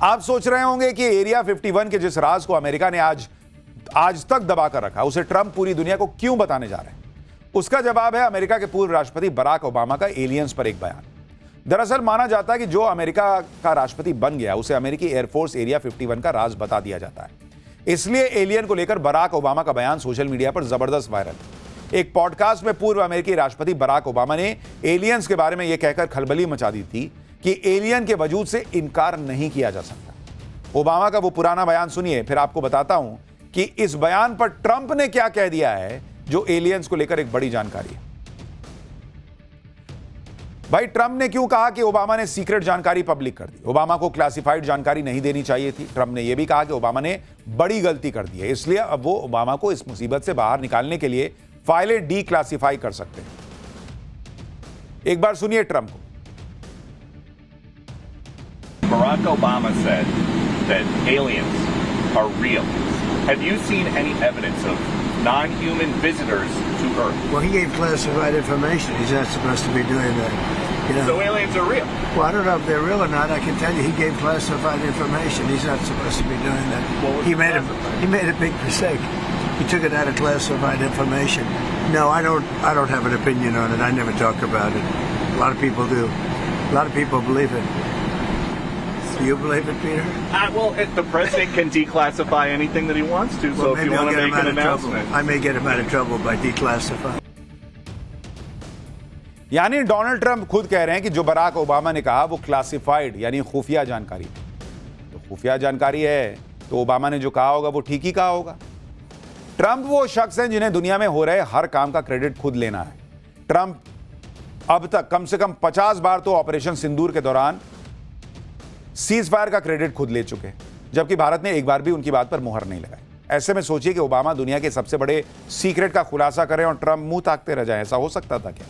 आप सोच रहे होंगे कि एरिया 51 के जिस राज को अमेरिका ने आज तक दबा कर रखा, उसे ट्रंप पूरी दुनिया को क्यों बताने जा रहे हैं? उसका जवाब है अमेरिका के पूर्व राष्ट्रपति बराक ओबामा का एलियंस पर एक बयान। दरअसल माना जाता है कि जो अमेरिका का राष्ट्रपति बन गया उसे अमेरिकी एयरफोर्स एरिया 51 का राज बता दिया जाता है। इसलिए एलियन को लेकर बराक ओबामा का बयान सोशल मीडिया पर जबरदस्त वायरल है। एक पॉडकास्ट में पूर्व अमेरिकी राष्ट्रपति बराक ओबामा ने एलियंस के बारे में यह कहकर खलबली मचा दी थी कि एलियन के वजूद से इनकार नहीं किया जा सकता। ओबामा का वो पुराना बयान सुनिए, फिर आपको बताता हूं कि इस बयान पर ट्रंप ने क्या कह दिया है, जो एलियंस को लेकर एक बड़ी जानकारी है। भाई, ट्रंप ने क्यों कहा कि ओबामा ने सीक्रेट जानकारी पब्लिक कर दी? ओबामा को क्लासिफाइड जानकारी नहीं देनी चाहिए थी। ट्रंप ने यह भी कहा कि ओबामा ने बड़ी गलती कर दी है, इसलिए अब वो ओबामा को इस मुसीबत से बाहर निकालने के लिए फाइलें डीक्लासिफाई कर सकते हैं। एक बार सुनिए ट्रंप को। Barack Obama said that aliens are real. Have you seen any evidence of non-human visitors to Earth? Well, he gave classified information. He's not supposed to be doing that. You know. So aliens are real. Well, I don't know if they're real or not. I can tell you, he gave classified information. He's not supposed to be doing that. What was He made a big mistake. He took it out of classified information. No, I don't have an opinion on it. I never talk about it. A lot of people do. A lot of people believe it. Do you believe it, Peter? Well, the president can declassify anything that he wants to. So if you want to make an announcement, I may get him out of trouble by declassifying. यानी Donald Trump खुद कह रहे हैं कि जो Barack Obama ने कहा वो क्लासिफाइड यानी खुफिया जानकारी है। तो खुफिया जानकारी है तो ओबामा ने जो कहा होगा वो ठीक ही कहा होगा। ट्रंप वो शख्स हैं जिन्हें दुनिया में हो रहे हर काम का क्रेडिट खुद लेना है। ट्रंप अब तक कम से कम 50 बार तो ऑपरेशन सिंदूर के दौरान सीज फायर का क्रेडिट खुद ले चुके, जबकि भारत ने एक बार भी उनकी बात पर मुहर नहीं लगाई। ऐसे में सोचिए कि ओबामा दुनिया के सबसे बड़े सीक्रेट का खुलासा करें और ट्रंप मुंह ताकते रह जाए। ऐसा हो सकता था क्या?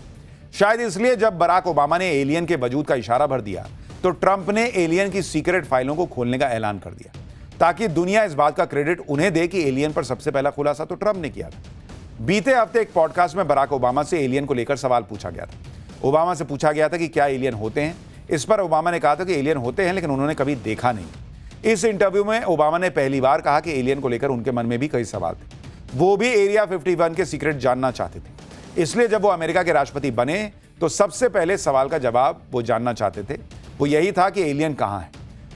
शायद इसलिए जब बराक ओबामा ने एलियन के वजूद का इशारा भर दिया तो ट्रंप ने एलियन की सीक्रेट फाइलों को खोलने का ऐलान कर दिया, ताकि दुनिया इस बात का क्रेडिट उन्हें दे कि एलियन पर सबसे पहला खुलासा तो ट्रंप ने किया था। बीते हफ्ते एक पॉडकास्ट में बराक ओबामा से एलियन को लेकर सवाल पूछा गया था। ओबामा से पूछा गया था कि क्या एलियन होते हैं। इस पर ओबामा ने कहा था कि एलियन होते हैं, लेकिन उन्होंने कभी देखा नहीं। इस इंटरव्यू में ओबामा ने पहली बार कहा कि एलियन को लेकर उनके मन में भी कई सवाल थे। वो भी एरिया 51 के सीक्रेट जानना चाहते थे। इसलिए जब वो अमेरिका के राष्ट्रपति बने तो सबसे पहले सवाल का जवाब वो जानना चाहते थे, वो यही था कि एलियन कहाँ है,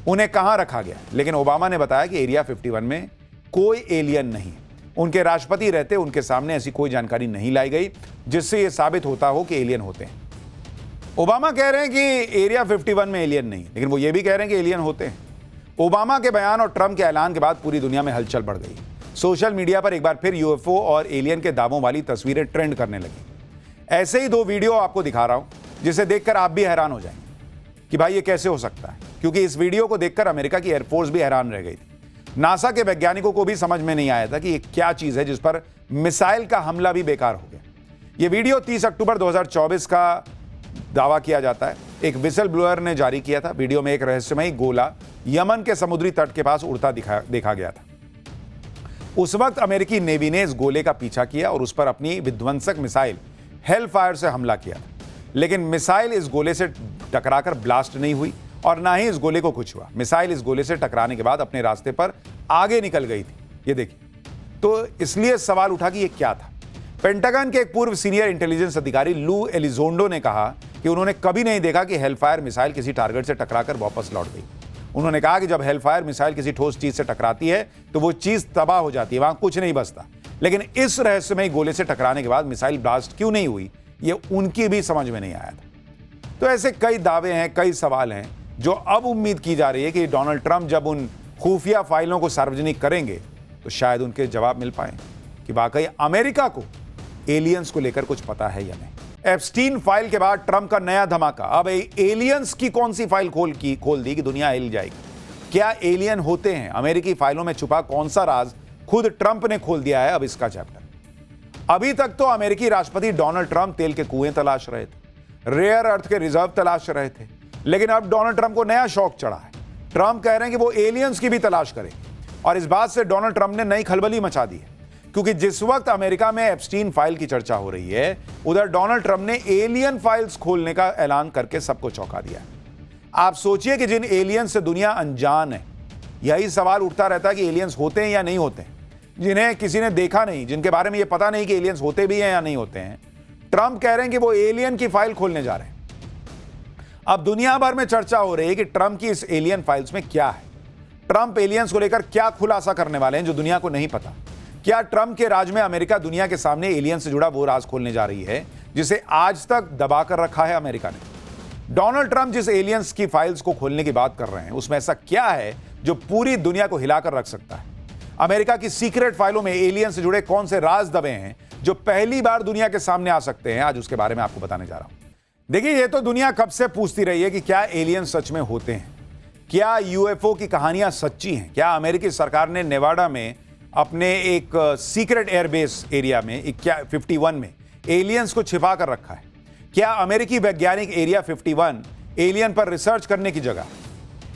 उन्हें कहाँ रखा गया। लेकिन ओबामा ने बताया कि एरिया 51 में कोई एलियन नहीं है। उनके राष्ट्रपति रहते उनके सामने ऐसी कोई जानकारी नहीं लाई गई जिससे यह साबित होता हो कि एलियन होते हैं। ओबामा कह रहे हैं कि एरिया 51 में एलियन नहीं, लेकिन वो ये भी कह रहे हैं कि एलियन होते हैं। ओबामा के बयान और ट्रंप के ऐलान के बाद पूरी दुनिया में हलचल बढ़ गई। सोशल मीडिया पर एक बार फिर यूएफओ और एलियन के दावों वाली तस्वीरें ट्रेंड करने लगी। ऐसे ही दो वीडियो आपको दिखा रहा हूं जिसे देखकर आप भी हैरान हो जाएंगे कि भाई ये कैसे हो सकता है, क्योंकि इस वीडियो को देखकर अमेरिका की एयरफोर्स भी हैरान रह गई थी। नासा के वैज्ञानिकों को भी समझ में नहीं आया था कि ये क्या चीज है जिस पर मिसाइल का हमला भी बेकार हो गया। ये वीडियो 30 अक्टूबर 2024 का दावा किया जाता है, एक विसल ब्लोअर ने जारी किया था। वीडियो में एक रहस्यमयी गोला यमन के समुद्री तट के पास उड़ता देखा गया था। उस वक्त अमेरिकी नेवी ने इस गोले का पीछा किया और उस पर अपनी विध्वंसक मिसाइल हेल फायर से हमला किया था। लेकिन मिसाइल इस गोले से टकराकर ब्लास्ट नहीं हुई और ना ही इस गोले को कुछ हुआ। मिसाइल इस गोले से टकराने के बाद अपने रास्ते पर आगे निकल गई थी। ये देखिए, तो इसलिए सवाल उठा कि ये क्या था। पेंटागन के एक पूर्व सीनियर इंटेलिजेंस अधिकारी लू एलिजोंडो ने कहा कि उन्होंने कभी नहीं देखा कि हेलफायर मिसाइल किसी टारगेट से टकराकर वापस लौट गई। उन्होंने कहा कि जब हेलफायर मिसाइल किसी ठोस चीज से टकराती है तो वो चीज तबाह हो जाती है, वहां कुछ नहीं बचता। लेकिन इस रहस्यमयी गोले से टकराने के बाद मिसाइल ब्लास्ट क्यों नहीं हुई, ये उनकी भी समझ में नहीं आया था। तो ऐसे कई दावे हैं, कई सवाल हैं जो अब उम्मीद की जा रही है कि डोनाल्ड ट्रंप जब उन खुफिया फाइलों को सार्वजनिक करेंगे तो शायद उनके जवाब मिल पाए कि वाकई अमेरिका को एलियंस को लेकर कुछ पता है या नहीं। एप्स्टीन फाइल के बाद ट्रंप का नया धमाका। अब एलियंस की कौन सी फाइल खोल दी कि दुनिया हिल जाएगी। क्या एलियन होते हैं? अमेरिकी फाइलों में छुपा कौन सा राज खुद ट्रंप ने खोल दिया है अब इसका चैप्टर। अभी तक तो अमेरिकी राष्ट्रपति डोनाल्ड ट्रंप तेल के कुएं तलाश रहे थे, रेयर अर्थ के रिजर्व तलाश रहे थे, लेकिन अब डोनाल्ड ट्रंप को नया शौक चढ़ा है। ट्रंप कह रहे हैं कि वो एलियंस की भी तलाश करेंगे और इस बात से डोनाल्ड ट्रंप ने नई खलबली मचा दी है, क्योंकि जिस वक्त अमेरिका में एप्स्टीन फाइल की चर्चा हो रही है, उधर डोनाल्ड ट्रंप ने एलियन फाइल्स खोलने का ऐलान करके सबको चौंका दिया। आप सोचिए कि जिन एलियंस से दुनिया अनजान है, यही सवाल उठता रहता है कि एलियंस होते हैं या नहीं होते हैं, जिन्हें किसी ने देखा नहीं, जिनके बारे में ये पता नहीं कि एलियंस होते भी हैं या नहीं होते हैं। ट्रंप कह रहे हैं कि वो एलियन की फाइल खोलने जा रहे हैं। अब दुनिया भर में चर्चा हो रही है कि ट्रंप की इस एलियन फाइल्स में क्या है। ट्रंप एलियंस को लेकर क्या खुलासा करने वाले हैं जो दुनिया को नहीं पता। क्या ट्रंप के राज में अमेरिका दुनिया के सामने एलियन से जुड़ा वो राज खोलने जा रही है जिसे आज तक दबाकर रखा है अमेरिका ने। डोनाल्ड ट्रंप जिस एलियंस की फाइल्स को खोलने की बात कर रहे हैं, उसमें ऐसा क्या है जो पूरी दुनिया को हिलाकर रख सकता है। अमेरिका की सीक्रेट फाइलों में एलियन से जुड़े कौन से राज दबे हैं जो पहली बार दुनिया के सामने आ सकते हैं, आज उसके बारे में आपको बताने जा रहा हूं। देखिए, ये तो दुनिया कब से पूछती रही है कि क्या एलियन सच में होते हैं, क्या यूएफओ की कहानियां सच्ची हैं, क्या अमेरिकी सरकार ने नेवाडा में अपने एक सीक्रेट एयरबेस एरिया में 51 में एलियंस को छिपा कर रखा है। क्या अमेरिकी वैज्ञानिक एरिया 51 एलियन पर रिसर्च करने की जगह।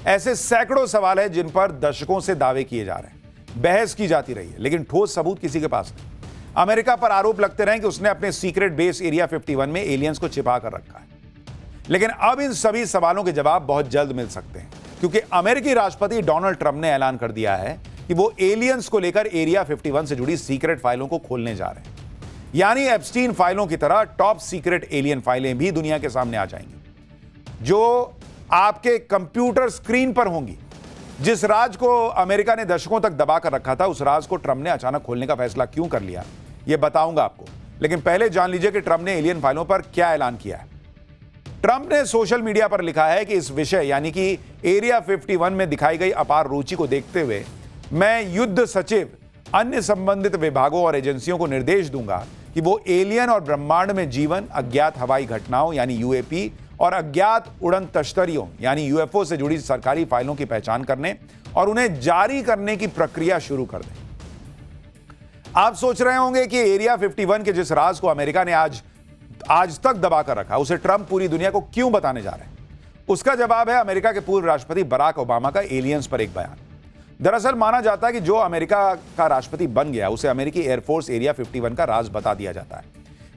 ऐसे सैकड़ों सवाल हैं जिन पर दशकों से दावे किए जा रहे हैं, बहस की जाती रही है, लेकिन ठोस सबूत किसी के पास नहीं। अमेरिका पर आरोप लगते रहे कि उसने अपने सीक्रेट बेस एरिया 51 में एलियंस को छिपा कर रखा है, लेकिन अब इन सभी सवालों के जवाब बहुत जल्द मिल सकते हैं, क्योंकि अमेरिकी राष्ट्रपति डोनाल्ड ट्रंप ने ऐलान कर दिया है कि वो एलियंस को लेकर एरिया 51 से जुड़ी सीक्रेट फाइलों को खोलने जा रहे हैं। यानी एप्स्टीन फाइलों की तरह टॉप सीक्रेट एलियन फाइलें भी दुनिया के सामने आ जाएंगी, जो आपके कंप्यूटर स्क्रीन पर होंगी। जिस राज को अमेरिका ने दशकों तक दबा कर रखा था, उस राज को ट्रंप ने अचानक खोलने का फैसला क्यों कर लिया, यह बताऊंगा आपको। लेकिन पहले जान लीजिए कि ट्रंप ने एलियन फाइलों पर क्या ऐलान किया है। ट्रंप ने सोशल मीडिया पर लिखा है कि इस विषय यानी कि एरिया 51 में दिखाई गई अपार रुचि को देखते हुए मैं युद्ध सचिव, अन्य संबंधित विभागों और एजेंसियों को निर्देश दूंगा कि वो एलियन और ब्रह्मांड में जीवन, अज्ञात हवाई घटनाओं यानी यूएपी और अज्ञात उड़न तश्तरियों यानी यूएफओ से जुड़ी सरकारी फाइलों की पहचान करने और उन्हें जारी करने की प्रक्रिया शुरू कर दें। आप सोच रहे होंगे कि एरिया 51 के जिस राज को अमेरिका ने आज तक दबा कर रखा, उसे ट्रंप पूरी दुनिया को क्यों बताने जा रहे हैं। उसका जवाब है अमेरिका के पूर्व राष्ट्रपति बराक ओबामा का एलियंस पर एक बयान। दरअसल माना जाता है कि जो अमेरिका का राष्ट्रपति बन गया, उसे अमेरिकी एयरफोर्स एरिया 51 का राज बता दिया जाता है।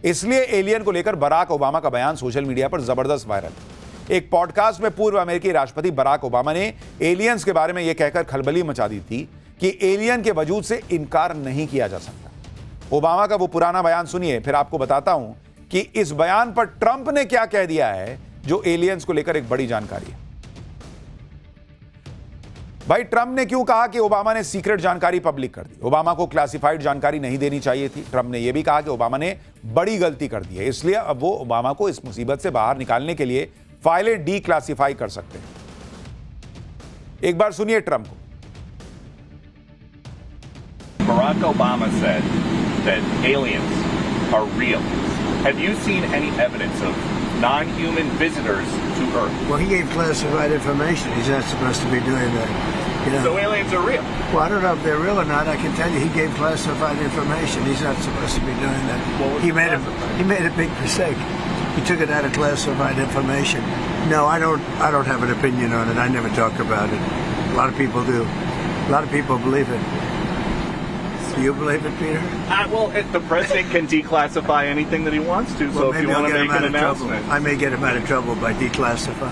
इसलिए एलियन को लेकर बराक ओबामा का बयान सोशल मीडिया पर जबरदस्त वायरल है। एक पॉडकास्ट में पूर्व अमेरिकी राष्ट्रपति बराक ओबामा ने एलियंस के बारे में यह कहकर खलबली मचा दी थी कि एलियन के वजूद से इनकार नहीं किया जा सकता। ओबामा का वो पुराना बयान सुनिए, फिर आपको बताता हूं कि इस बयान पर ट्रंप ने क्या कह दिया है, जो एलियंस को लेकर एक बड़ी जानकारी है। भाई, ट्रंप ने क्यों कहा कि ओबामा ने सीक्रेट जानकारी पब्लिक कर दी। ओबामा को क्लासिफाइड जानकारी नहीं देनी चाहिए थी। ट्रंप ने यह भी कहा कि ओबामा ने बड़ी गलती कर दी है, इसलिए अब वो ओबामा को इस मुसीबत से बाहर निकालने के लिए फाइलें डीक्लासिफाई कर सकते हैं। एक बार सुनिए ट्रंप को। Barack Obama said that aliens are real. Have you seen any evidence of non-human visitors to Earth? Well, he gave classified information. He's not supposed to be doing that. You know. So aliens are real. Well, I don't know if they're real or not. I can tell you, he gave classified information. He's not supposed to be doing that. What was He made a big mistake. He took it out of classified information. No, I don't have an opinion on it. I never talk about it. A lot of people do. A lot of people believe it. Do you believe it, Peter? Well, the president can declassify anything that he wants to. Well, So if maybe you I'll want to get him make out an of trouble. announcement. I may get him out of trouble by declassifying.